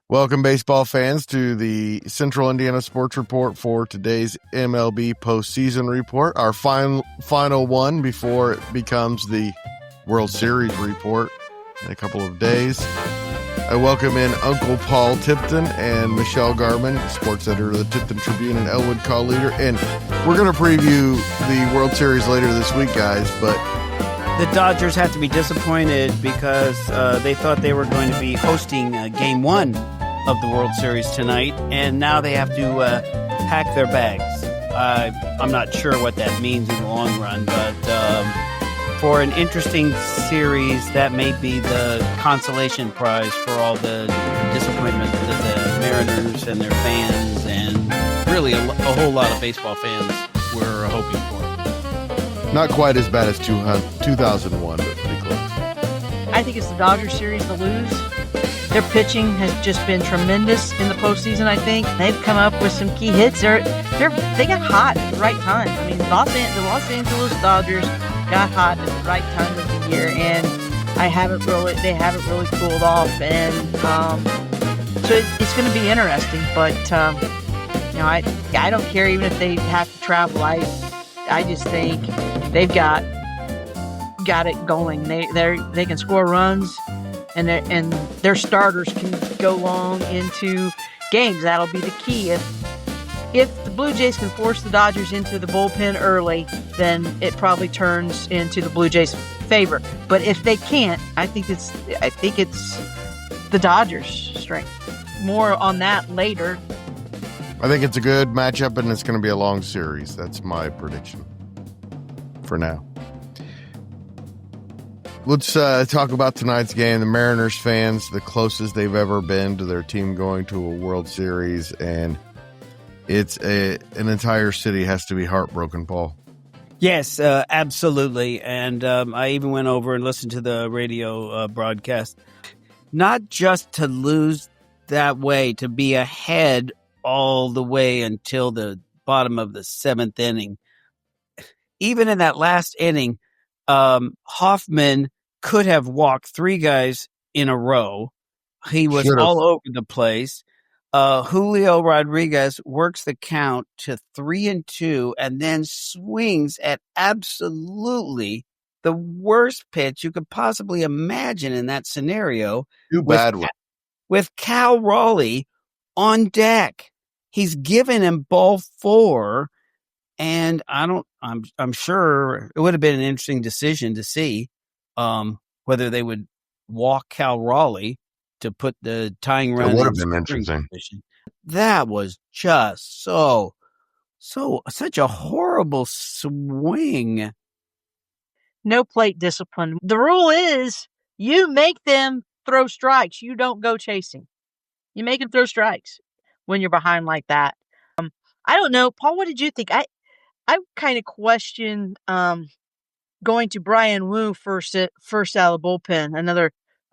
Welcome, baseball fans, to the Central Indiana Sports Report for today's MLB Postseason Report, our final one before it becomes the World Series Report in a couple of days. I welcome in Uncle Paul Tipton and Michelle Garmon, sports editor of the Tipton Tribune and Elwood Call-Leader. And we're going to preview the World Series later this week, guys, but the Dodgers have to be disappointed because they thought they were going to be hosting Game 1 of the World Series tonight, and now they have to pack their bags. I'm not sure what that means in the long run, but for an interesting series, that may be the consolation prize for all the disappointment that the Mariners and their fans and really a whole lot of baseball fans were hoping for. Not quite as bad as 2001, but pretty close. I think it's the Dodgers series to lose. Their pitching has just been tremendous in the postseason, I think. They've come up with some key hits. They got hot at the right time. I mean, the Los Angeles Dodgers got hot at the right time of the year, and they haven't really cooled off. And so it's going to be interesting. But I don't care even if they have to travel. I just think they've got it going. They can score runs. And their starters can go long into games. That'll be the key. If the Blue Jays can force the Dodgers into the bullpen early, then it probably turns into the Blue Jays' favor. But if they can't, I think it's the Dodgers' strength. More on that later. I think it's a good matchup, and it's going to be a long series. That's my prediction for now. Let's talk about tonight's game. The Mariners fans, the closest they've ever been to their team going to a World Series, and it's an entire city has to be heartbroken, Paul. Yes, absolutely. And I even went over and listened to the radio broadcast. Not just to lose that way, to be ahead all the way until the bottom of the seventh inning. Even in that last inning, Hoffman could have walked three guys in a row. He was all over the place. Julio Rodriguez works the count to 3-2 and then swings at absolutely the worst pitch you could possibly imagine in that scenario. With Cal Raleigh on deck. He's given him ball 4, and I'm sure it would have been an interesting decision to see whether they would walk Cal Raleigh to put the tying run. It would have been interesting. Position. That was just such a horrible swing. No plate discipline. The rule is you make them throw strikes. You don't go chasing. You make them throw strikes when you're behind like that. I don't know. Paul, what did you think? I kind of question going to Brian Wu first out of the bullpen,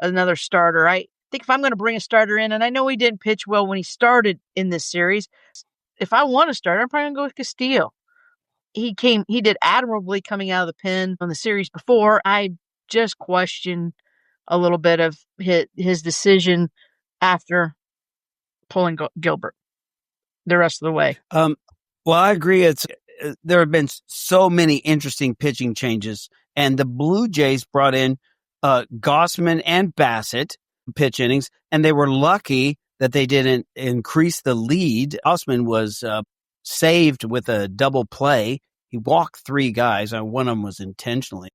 another starter. I think if I'm going to bring a starter in, and I know he didn't pitch well when he started in this series, if I want a starter, I'm probably going to go with Castillo. He did admirably coming out of the pen on the series before. I just question a little bit of his decision after pulling Gilbert the rest of the way. Well, I agree. There have been so many interesting pitching changes, and the Blue Jays brought in Gossman and Bassett pitch innings, and they were lucky that they didn't increase the lead. Gossman was saved with a double play. He walked 3 guys, and one of them was intentionally.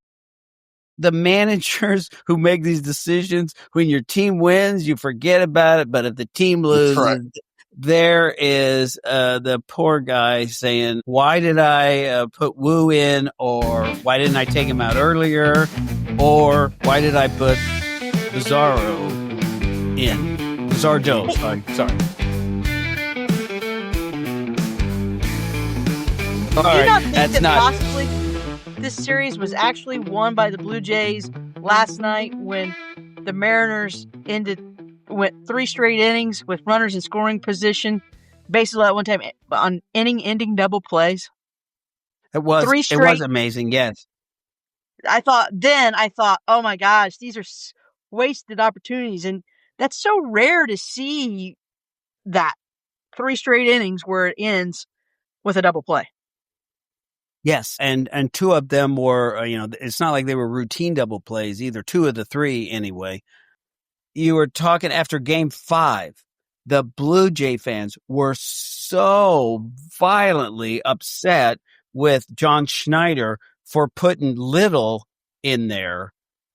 The managers who make these decisions, when your team wins, you forget about it, but if the team loses, right, there is the poor guy saying, why did I put Wu in? Or why didn't I take him out earlier? Or why did I put Bizarro in? Bizardo, sorry. Do you not think that possibly this series was actually won by the Blue Jays last night when the Mariners went 3 straight innings with runners in scoring position, basically at one time on inning-ending double plays? It was amazing, yes. I thought, oh my gosh, these are wasted opportunities. And That's so rare to see that 3 straight innings where it ends with a double play. Yes, and 2 of them were, it's not like they were routine double plays either. 2 of the 3 anyway. You were talking after Game 5, the Blue Jay fans were so violently upset with John Schneider for putting Little in there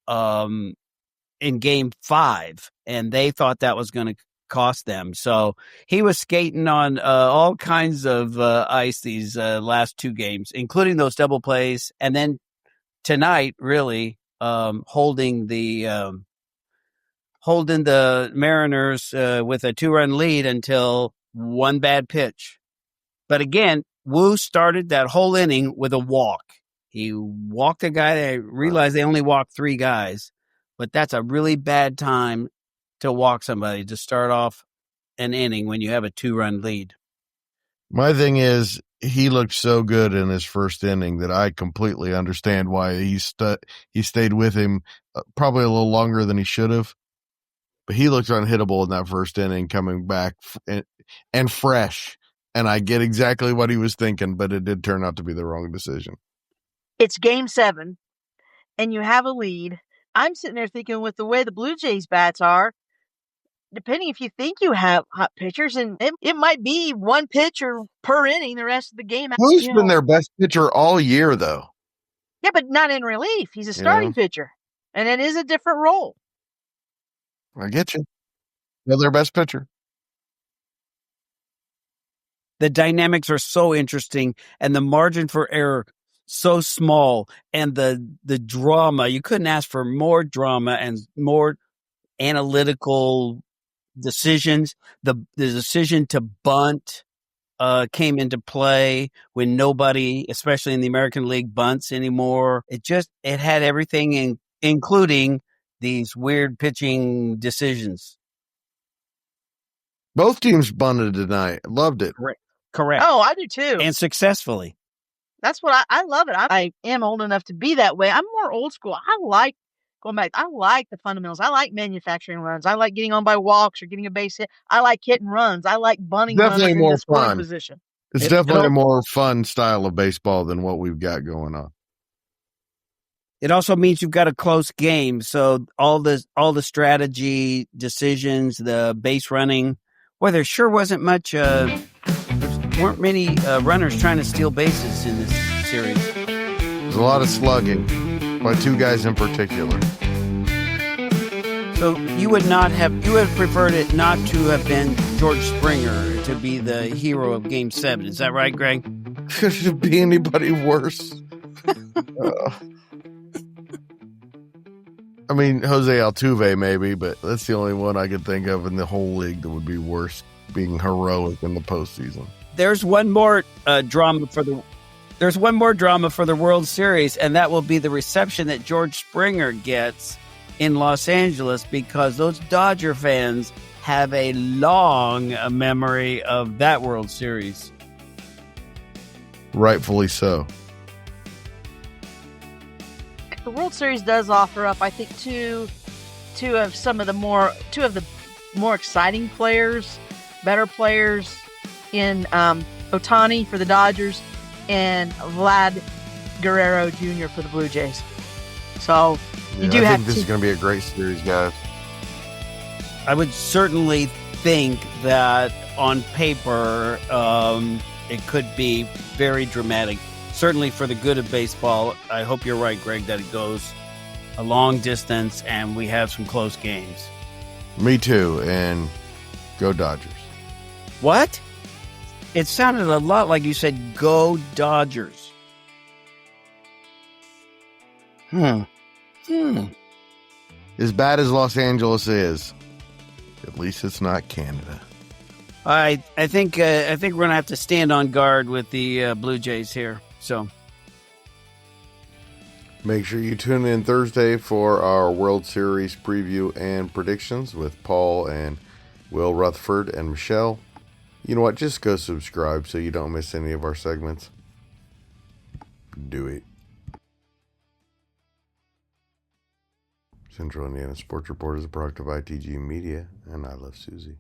in Game 5, and they thought that was going to cost them. So he was skating on all kinds of ice these last 2 games, including those double plays, and then tonight really holding the Mariners with a 2-run lead until one bad pitch. But again, Wu started that whole inning with a walk. He walked a guy. They realized they only walked 3 guys, but that's a really bad time to walk somebody to start off an inning when you have a 2-run lead. My thing is, he looked so good in his first inning that I completely understand why he stayed with him probably a little longer than he should have. But he looked unhittable in that first inning, coming back and fresh. And I get exactly what he was thinking, but it did turn out to be the wrong decision. It's Game 7, and you have a lead. I'm sitting there thinking, with the way the Blue Jays bats are, depending if you think you have hot pitchers, and it might be one pitcher per inning the rest of the game. Who's been their best pitcher all year, though? Yeah, but not in relief. He's a starting pitcher, and it is a different role. I get you. They're their best pitcher. The dynamics are so interesting, and the margin for error so small, and the drama. You couldn't ask for more drama and more analytical decisions. The decision to bunt came into play when nobody, especially in the American League, bunts anymore. It had everything, including these weird pitching decisions. Both teams bunted tonight. Loved it. Correct. Oh, I do too. And successfully. That's what I love it. I am old enough to be that way. I'm more old school. I like going back. I like the fundamentals. I like manufacturing runs. I like getting on by walks or getting a base hit. I like hitting runs. I like bunting Definitely runs more in the scoring fun. position. It's definitely a more fun style of baseball than what we've got going on. It also means you've got a close game. So all the strategy decisions, the base running, well, there sure wasn't much. There weren't many runners trying to steal bases in this series. There's a lot of slugging by 2 guys in particular. So you would have preferred it not to have been George Springer to be the hero of Game 7. Is that right, Greg? Could it be anybody worse? I mean, Jose Altuve maybe, but that's the only one I could think of in the whole league that would be worse being heroic in the postseason. There's one more drama for the World Series, and that will be the reception that George Springer gets in Los Angeles, because those Dodger fans have a long memory of that World Series. Rightfully so. The World Series does offer up, I think, two of the more exciting players, better players in Ohtani for the Dodgers and Vlad Guerrero Jr. for the Blue Jays. So I think this is going to be a great series, guys. I would certainly think that on paper it could be very dramatic. Certainly for the good of baseball. I hope you're right, Greg, that it goes a long distance and we have some close games. Me too, and go Dodgers. What? It sounded a lot like you said, go Dodgers. As bad as Los Angeles is, at least it's not Canada. I think we're going to have to stand on guard with the Blue Jays here. So make sure you tune in Thursday for our World Series preview and predictions with Paul and Will Rutherford and Michelle. You know what? Just go subscribe so you don't miss any of our segments. Do it. Central Indiana Sports Report is a product of ITG Media, and I love Susie.